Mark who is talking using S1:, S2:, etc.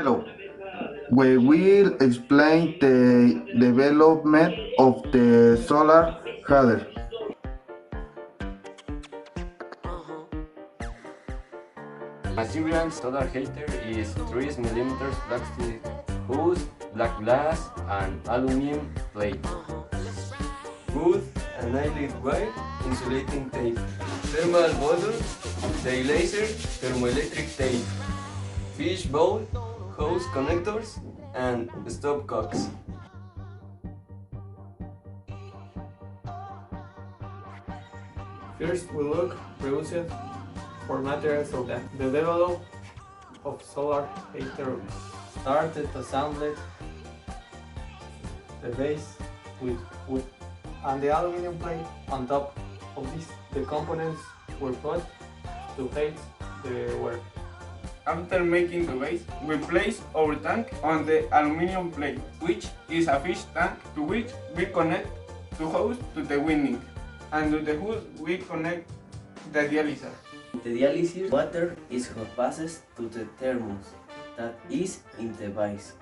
S1: Hello. We will explain the development of the solar heater.
S2: Material solar heater is 3 mm plastic hose, black glass, and aluminum plate. Wood and nylon wire, insulating tape, thermal bottle, the laser, thermoelectric tape, fish bowl, hose connectors, and stopcocks.
S3: First, we look reused for materials of the development of solar heater. Started assembled the base with wood and the aluminum plate on top of this. The components were put to heat the work.
S4: After making the base, we place our tank on the aluminum plate, which is a fish tank to which we connect the hose to the winding, and to the hose we connect the dialyzer.
S5: The dialysis water is what passes to the thermos that is in the base